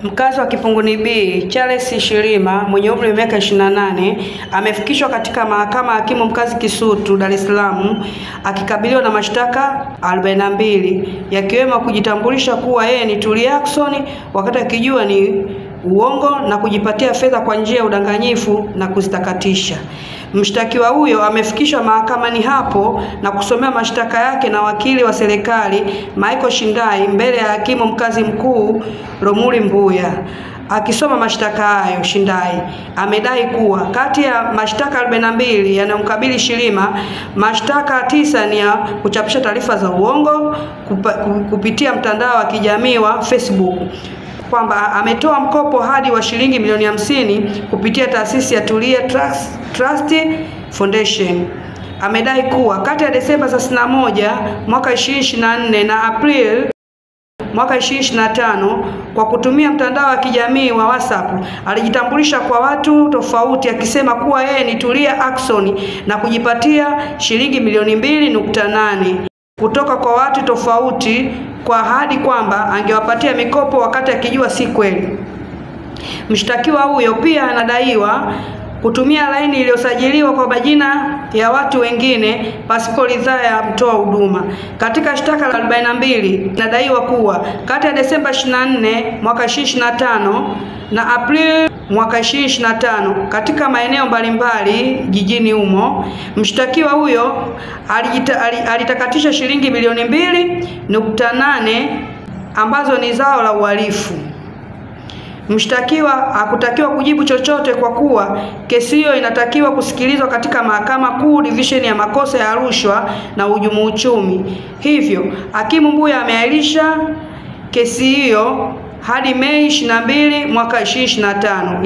Mkazi wa Kipunguni B, Charles Shirima mwenye umri wa miaka 28 amefikishwa katika mahakama ya hakimu mkazi Kisutu, Dar es Salaam akikabiliwa na mashtaka 42 yakiwemo kujitambulisha kuwa yeye ni Tulia Ackson wakati akijua ni uongo na kujipatia fedha kwa njia ya udanganyifu na kuzitakatisha. Mshtakiwa huyo amefikishwa mahakamani hapo na kusomea mashtaka yake na wakili wa serikali Michael Shindai mbele ya hakimu mkazi mkuu Romuli Mbuya. Akisoma mashtaka hayo, Shindai amedai kuwa kati ya mashtaka 42 yanayomkabili Shirima, mashtaka 9 ni ya kuchapisha taarifa za uongo kupitia mtandao wa kijamii wa Facebook, kwamba ametoa mkopo hadi wa shilingi milioni 50 kupitia taasisi ya Tulia Trust Foundation. Amedai kuwa kati ya Desemba 31 mwaka 2024 na April mwaka 2025 kwa kutumia mtandao wa kijamii wa WhatsApp alijitambulisha kwa watu tofauti akisema kuwa yeye ni Tulia Ackson na kujipatia shilingi milioni 2.8 kutoka kwa watu tofauti kwa ahadi kwamba angewapatia mikopo wakati akijua si kweli. Mshtakiwa huyo pia anadaiwa kutumia laini iliyosajiliwa kwa majina ya watu wengine pasipo ridhaa ya mtoa huduma. Katika shtaka la 42 inadaiwa kuwa kati ya Desemba 24 mwaka 2025 na Aprili mwaka 2025 katika maeneo mbalimbali jijini humo, mshtakiwa huyo alitakatisha shilingi milioni 2.8 ambazo ni zao la uhalifu. Mshtakiwa hakutakiwa kujibu chochote kwa kuwa kesi hiyo inatakiwa kusikilizwa katika Mahakama Kuu Division ya makosa ya rushwa na hujumu uchumi. Hivyo, hakimu Mbuya ameahirisha kesi hiyo hadi Mei 22 mwaka 2025.